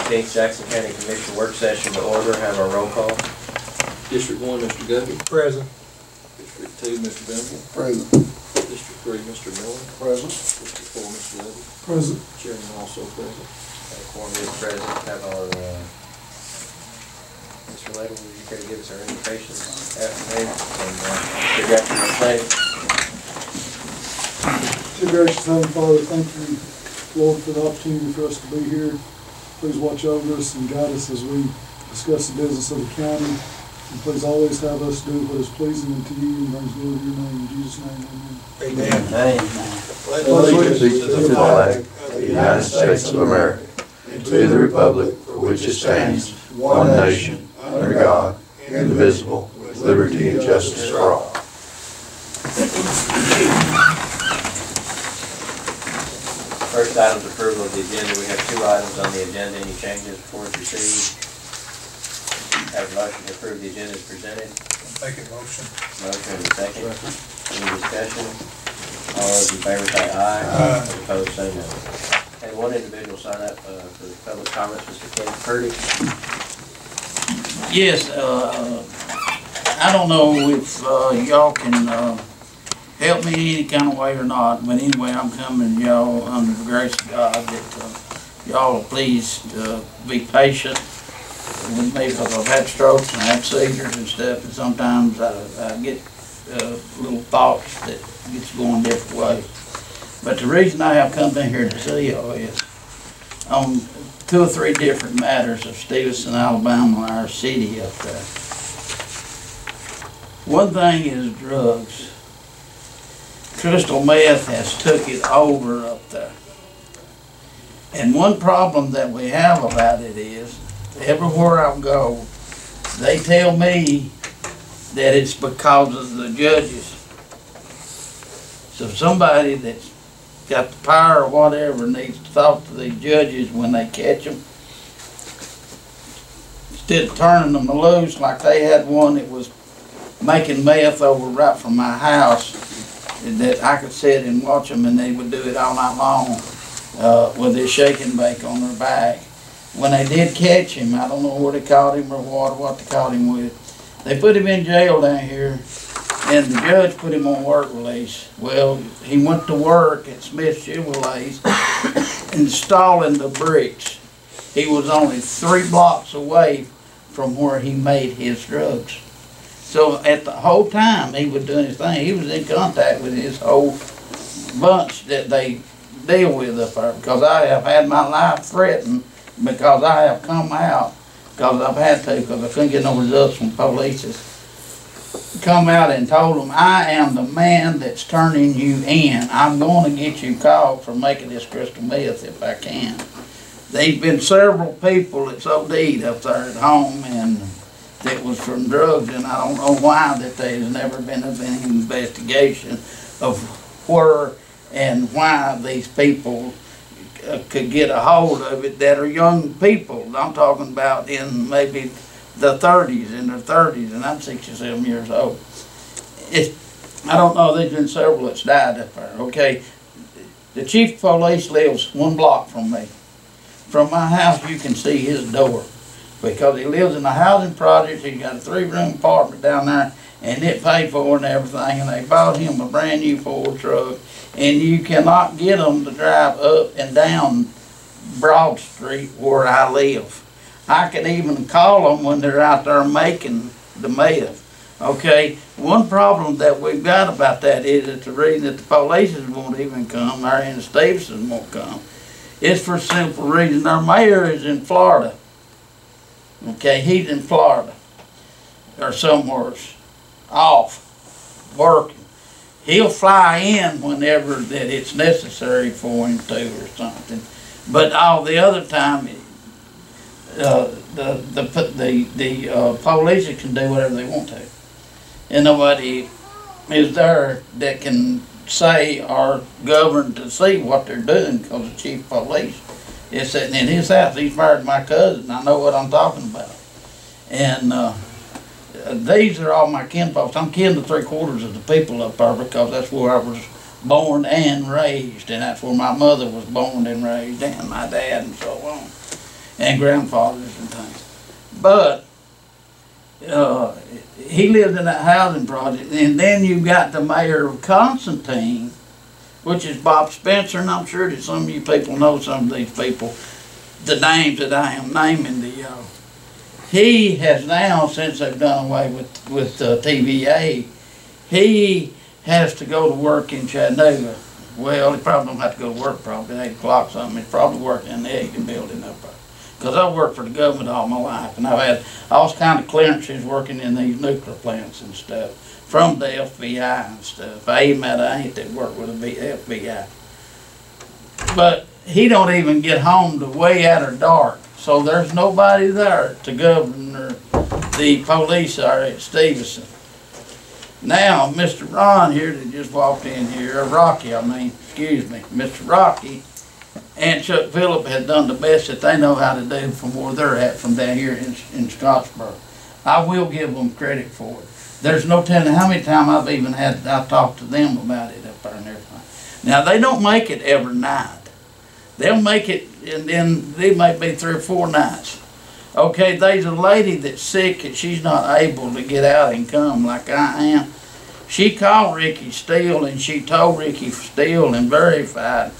15th Jackson County Commission work session to order. Have our roll call. District 1, Mr. Guthrie. Present. District 2, Mr. Benson. Present. District 3, Mr. Miller. Present. District 4, Mr. Levy. Present. Chairman also present. Quorum is present. Have our, Mr. Levy, would you care to give us our invitation afternoon and projection of play? Dear gracious Heavenly Father, thank you, Lord, for the opportunity for us to be here. Please watch over us and guide us as we discuss the business of the county. And please always have us do what is pleasing unto you and brings glory to your name. In Jesus' name, amen. Amen. Pledge allegiance to the flag of the United States of America and to the republic for which it stands, one nation, under God, indivisible, with liberty and justice for all. First item is approval of the agenda. We have two items on the agenda. Any changes before it's received? Have a motion to approve the agenda as presented. Make a motion. Motion and a second. Any discussion? All those in favor say aye. Aye. Those opposed say no. And one individual sign up for the public comments, Mr. Ken Purdy. Yes, I don't know if y'all can help me any kind of way or not, but anyway, I'm coming to y'all under the grace of God that y'all please be patient with me, because I've had strokes and I have seizures and stuff, and sometimes I get little thoughts that gets going different ways. But the reason I have come in here to see y'all is on 2 or 3 different matters of Stevenson, Alabama, our city up there. One thing is drugs. Crystal meth has took it over up there. And one problem that we have about it is, everywhere I go, they tell me that it's because of the judges. So somebody that's got the power or whatever needs to talk to the judges when they catch them. Instead of turning them loose, like they had one that was making meth over right from my house, that I could sit and watch them, and they would do it all night long with their shake and bake on their back. When they did catch him, I don't know where they caught him or what they caught him with. They put him in jail down here, and the judge put him on work release. Well, he went to work at Smith's Chevrolet installing the bricks. He was only 3 blocks away from where he made his drugs. So at the whole time he was doing his thing, he was in contact with his whole bunch that they deal with up there, because I have had my life threatened because I have come out, because I've had to, because I couldn't get no results from police. Come out and told them, I am the man that's turning you in. I'm going to get you caught for making this crystal meth if I can. There's been several people that's OD'd up there at home, and that was from drugs, and I don't know why that there's never been an investigation of where and why these people could get a hold of it that are young people. I'm talking about in maybe the 30s, in their 30s, and I'm 67 years old. I don't know, there's been several that's died up there, okay? The chief of police lives 1 block from me. From my house, you can see his door, because he lives in a housing project. He's got a 3-room apartment down there, and it paid for and everything, and they bought him a brand new Ford truck, and you cannot get them to drive up and down Broad Street where I live. I can even call them when they're out there making the meth. Okay, one problem that we've got about that is that the reason that the police won't even come, or in Stevenson won't come, is for a simple reason. Our mayor is in Florida. Okay, he's in Florida or somewhere off working. He'll fly in whenever that it's necessary for him to or something, but all the other time the police can do whatever they want to, and nobody is there that can say or govern to see what they're doing, because the chief of police is sitting in his house. He's married my cousin. I know what I'm talking about. And these are all my kinfolks. I'm kin to 3/4 of the people up there, because that's where I was born and raised, and that's where my mother was born and raised, and my dad, and so on. and grandfathers and things. But he lived in that housing project, and then you got the mayor of Constantine, which is Bob Spencer, and I'm sure that some of you people know some of these people, the names that I am naming to y'all. He has now, since they've done away with TVA, he has to go to work in Chattanooga. Well, he probably don't have to go to work probably at 8 o'clock something. He's probably working in the Egan building up there. Because I've worked for the government all my life, and I've had all kind of clearances working in these nuclear plants and stuff from the FBI and stuff. I even met an aunt that worked with the FBI. But he don't even get home till way after dark. So there's nobody there to govern the police there at Stevenson. Now, Mr. Ron here that just walked in here, or Rocky, I mean, excuse me, Mr. Rocky and Chuck Phillip had done the best that they know how to do from where they're at, from down here in Scottsboro. I will give them credit for it. There's no telling how many times I've talked to them about it up there and everything. Now, they don't make it every night. They'll make it, and then they may be 3 or 4 nights. Okay, there's a lady that's sick and she's not able to get out and come like I am. She called Ricky Steele and she told Ricky Steele and verified.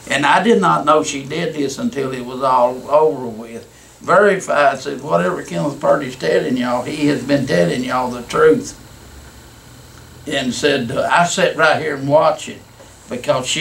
And I did not know she did this until it was all over with. Verified said, whatever Kenneth Purdy's telling y'all, he has been telling y'all the truth. And said, I sat right here and watched it because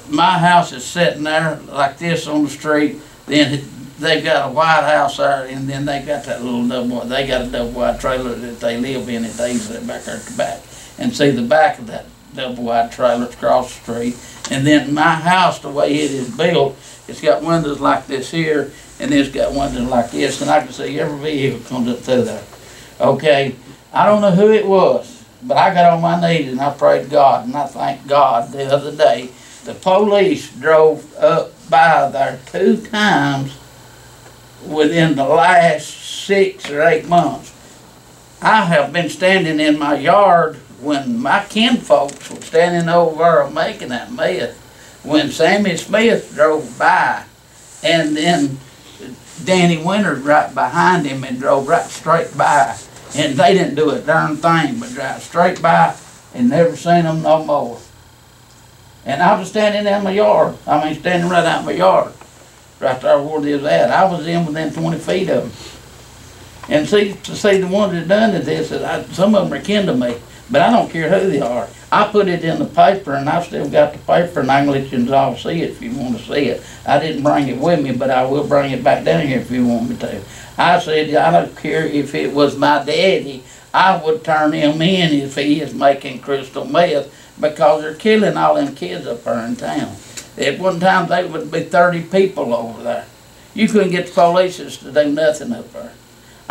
my house is sitting there like this on the street. Then they got a white house there, and then they got that little they got a double wide trailer that they live in. They usually back there at the back. And see the back of that double wide trailer across the street. And then my house, the way it is built, it's got windows like this here, and it's got windows like this, and I can see every vehicle comes up through there. Okay, I don't know who it was, but I got on my knees and I prayed to God, and I thank God the other day, the police drove up by there 2 times within the last 6 or 8 months. I have been standing in my yard when my kinfolks were standing over there making that meth, when Sammy Smith drove by, and then Danny Winters right behind him and drove right straight by, and they didn't do a darn thing but drive straight by and never seen them no more. And I was standing in my yard, standing right out in my yard, right there where they was at. I was in within 20 feet of them. And see the ones that done this, some of them are kin to me. But I don't care who they are. I put it in the paper, and I've still got the paper, and I can let you all see it if you want to see it. I didn't bring it with me, but I will bring it back down here if you want me to. I said, I don't care if it was my daddy, I would turn him in if he is making crystal meth, because they're killing all them kids up there in town. At one time, there would be 30 people over there. You couldn't get the police to do nothing up there.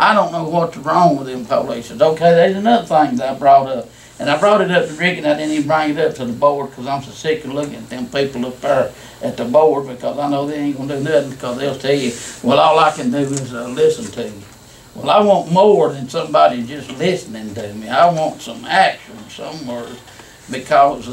I don't know what's wrong with them police. Okay, there's another thing that I brought up. And I brought it up to Rick, and I didn't even bring it up to the board because I'm so sick of looking at them people up there at the board, because I know they ain't going to do nothing, because they'll tell you, well, all I can do is listen to you. Well, I want more than somebody just listening to me. I want some action somewhere, because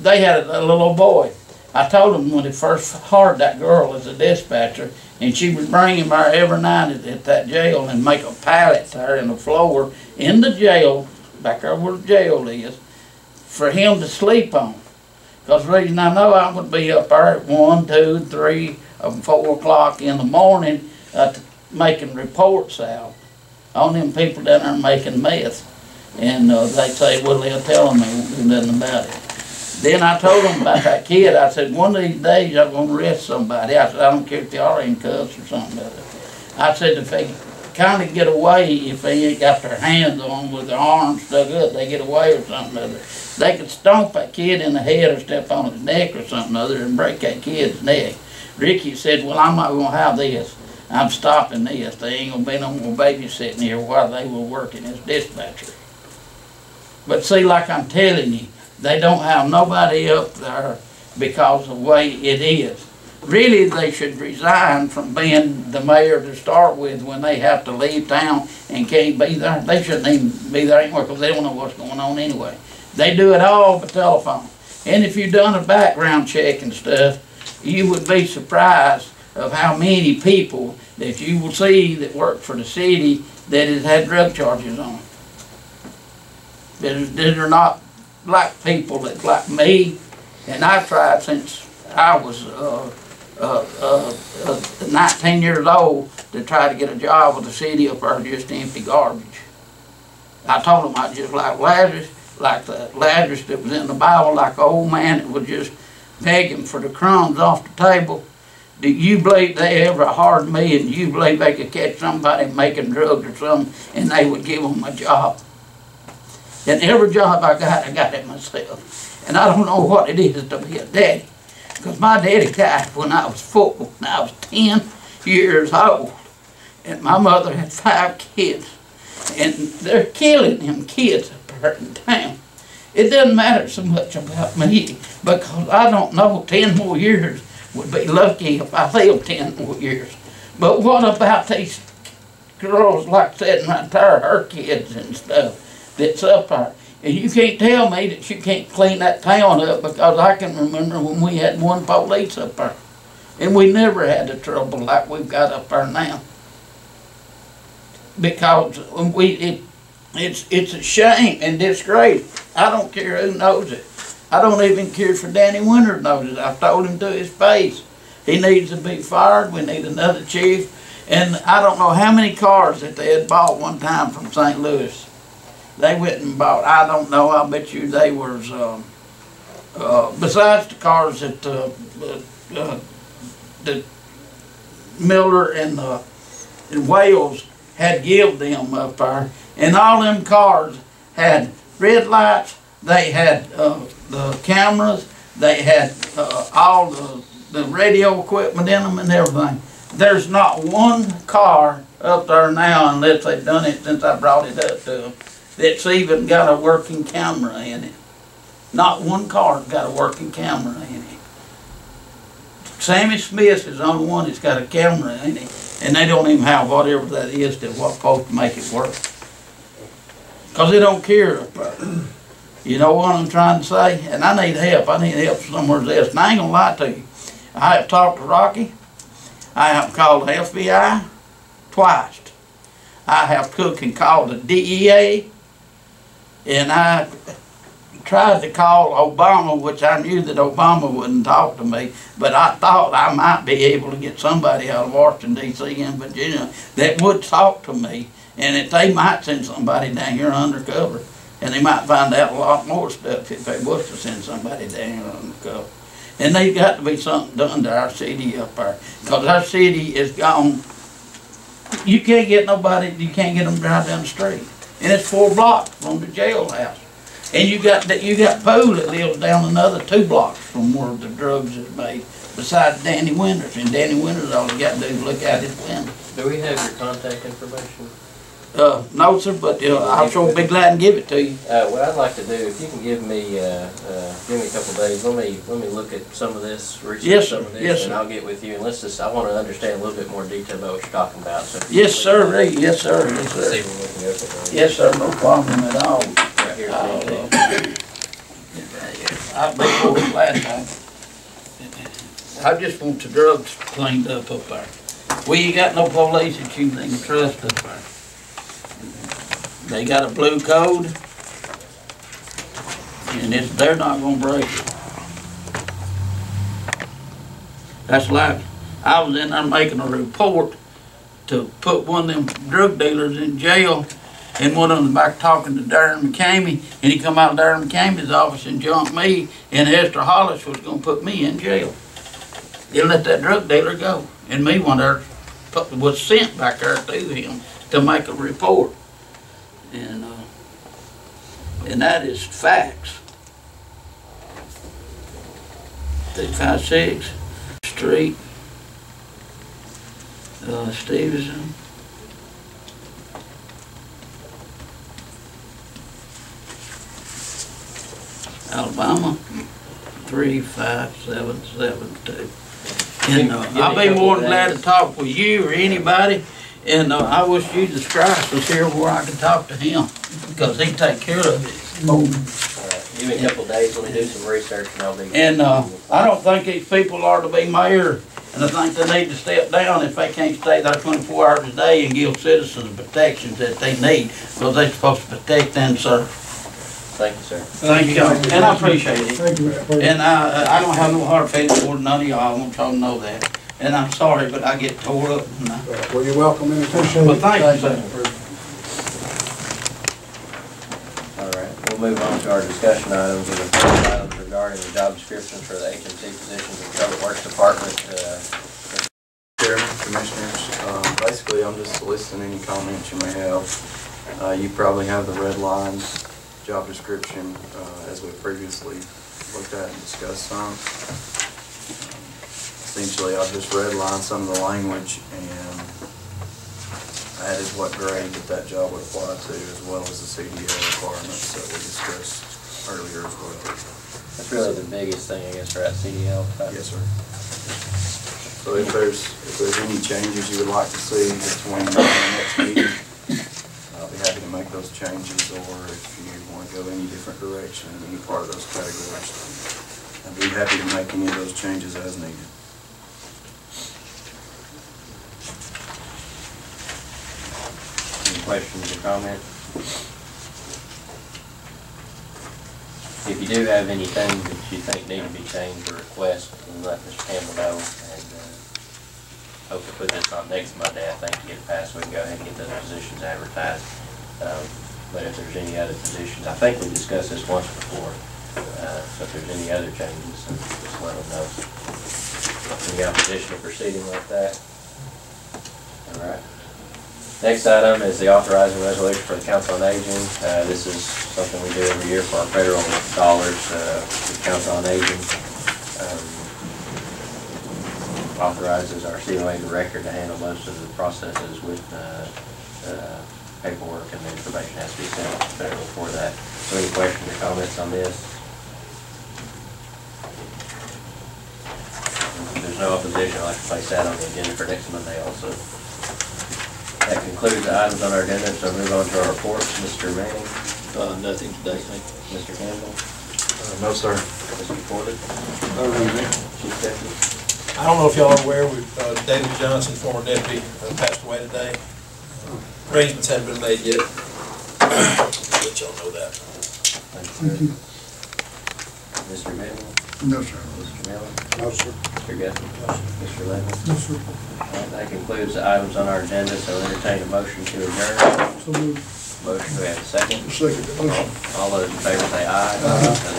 they had a little boy. I told them when they first hired that girl as a dispatcher, and she would bring him there every night at that jail and make a pallet there in the floor in the jail, back there where the jail is, for him to sleep on. Because the reason I know I would be up there at 1, 2, 3, 4 o'clock in the morning making reports out on them people down there making meth. And they say, well, they'll tell them they won't do nothing about it. Then I told them about that kid. I said, one of these days I'm going to arrest somebody. I said, I don't care if they are in cuffs or something like that. I said, if they kind of get away, if they ain't got their hands on with their arms stuck up, they get away or something other, they could stomp that kid in the head or step on his neck or something other and break that kid's neck. Ricky said, well, I'm not going to have this. I'm stopping this. They ain't going to be no more babysitting here while they were working as dispatcher. But see, like I'm telling you, they don't have nobody up there because of the way it is. Really, they should resign from being the mayor to start with when they have to leave town and can't be there. They shouldn't even be there anymore because they don't know what's going on anyway. They do it all by telephone. And if you've done a background check and stuff, you would be surprised of how many people that you will see that work for the city that has had drug charges on. That are not like people that's like me, and I've tried since I was 19 years old to try to get a job with the city up there just to empty garbage. I told them I just like Lazarus, like the Lazarus that was in the Bible, like the old man that was just begging for the crumbs off the table. Do you believe they ever hired me, and you believe they could catch somebody making drugs or something and they would give them a job? And every job I got it myself. And I don't know what it is to be a daddy. Because my daddy died when I was 4, when I was 10 years old. And my mother had 5 kids. And they're killing them kids up there in town. It doesn't matter so much about me, because I don't know, 10 more years would be lucky if I lived 10 more years. But what about these girls like sitting right there, her kids and stuff, that's up there? And you can't tell me that you can't clean that town up, because I can remember when we had 1 police up there. And we never had the trouble like we've got up there now. Because it's a shame and disgrace. I don't care who knows it. I don't even care if Danny Winters knows it. I've told him to his face. He needs to be fired. We need another chief. And I don't know how many cars that they had bought one time from St. Louis. They went and bought, I don't know, I bet you they was, besides the cars that Miller and Wales had give them up there. And all them cars had red lights, they had the cameras, they had all the radio equipment in them and everything. There's not one car up there now, unless they've done it since I brought it up to them, that's even got a working camera in it. Not one car's got a working camera in it. Sammy Smith is the only one that's got a camera in it, and they don't even have whatever that is that's what's supposed to make it work. Because they don't care up there. You know what I'm trying to say? And I need help. I need help somewhere else. And I ain't gonna lie to you. I have talked to Rocky. I have called the FBI twice. I have took and called the DEA. And I tried to call Obama, which I knew that Obama wouldn't talk to me, but I thought I might be able to get somebody out of Washington, D.C. and Virginia that would talk to me, and that they might send somebody down here undercover, and they might find out a lot more stuff if they was to send somebody down here undercover. And there's got to be something done to our city up there, because our city is gone. You can't get nobody, you can't get them to drive down the street. And it's 4 blocks from the jailhouse. And you got Pooh that lives down another 2 blocks from where the drugs is made, besides Danny Winters. And Danny Winters, all you got to do is look out his window. Do we have your contact information? No, sir, but I'll sure be glad to give it to you. What I'd like to do, if you can give me a couple of days, let me look at some of this, research some of this, yes, and I'll get with you. And I want to understand a little bit more detail about what you're talking about. So yes, sir. Yes, sir. Yes, sir. See when we can go from Yes, sir. No problem at all. right here. I'll be more glad to. I just want the drugs cleaned up there. We ain't got no police that you can trust up there. They got a blue code, and they're not gonna break it. That's like, I was in there making a report to put one of them drug dealers in jail, and one of them back talking to Darren McCamey, and he come out of Darren McCamey's office and jumped me, and Esther Hollis was gonna put me in jail. He let that drug dealer go, and me one there was sent back there to him to make a report. And that is facts. 356 Street, Stevenson. Alabama, 35772. And I'll be more than glad to talk with you or anybody. And I wish Jesus Christ was here where I could talk to him, because he take care of it. Give me a couple of days, let me do some research and I'll be. And, I don't think these people are to be mayor, and I think they need to step down if they can't stay there 24 hours a day and give citizens the protections that they need, because they're supposed to protect and serve. Thank you, sir. Thank you, and I appreciate it. Thank you, Mr. President. And I don't have no hard feelings toward none of y'all, I want y'all to know that. And I'm sorry, but I get tore up. Well, you're welcome anytime. Well, thank you, sir. All right, we'll move on to our discussion items, and the first items regarding the job descriptions for the HMC positions in the Public Works Department. Chairman, Commissioners, basically I'm just soliciting any comments you may have. You probably have the red line job description as we previously looked at and discussed some. Essentially I've just redlined some of the language and added what grade that job would apply to, as well as the CDL requirements that we discussed earlier as well. That's really the biggest thing, I guess, for that CDL. Yes, sir. So if there's any changes you would like to see between the next meeting, I'll be happy to make those changes, or if you want to go any different direction in any part of those categories, I'd be happy to make any of those changes as needed. Any questions or comments? If you do have anything that you think need to be changed or request, then let Mr. Campbell know, and hope to put this on next Monday, I think, to get it passed, we can go ahead and get those positions advertised. But if there's any other positions, I think we discussed this once before, so if there's any other changes, then just let them know. Any opposition to proceeding like that? All right. Next item is the authorizing resolution for the Council on Aging. This is something we do every year for our federal dollars, the Council on Aging. Authorizes our COA director to handle most of the processes with paperwork, and the information has to be sent to federal for that. So any questions or comments on this? If there's no opposition, I'd like to place that on the agenda for next Monday also. That concludes the items on our agenda, so move on to our reports. Mr. Manning? Nothing today, thank you. Mr. Campbell? No, sir. Mr. Porter? Chief Deputy? I don't know if y'all are aware, David Johnson, former deputy, passed away today. Arrangements haven't been made yet. Let y'all know that. Thank you. Mr. Bidwell? No, sir. Mr. Miller? No, sir. Mr. Guthrie? Mr. Levin? Yes, sir. That concludes the items on our agenda, so entertain a motion to adjourn. So moved. Motion, do we have a second? Second motion. All those in favor say aye. Those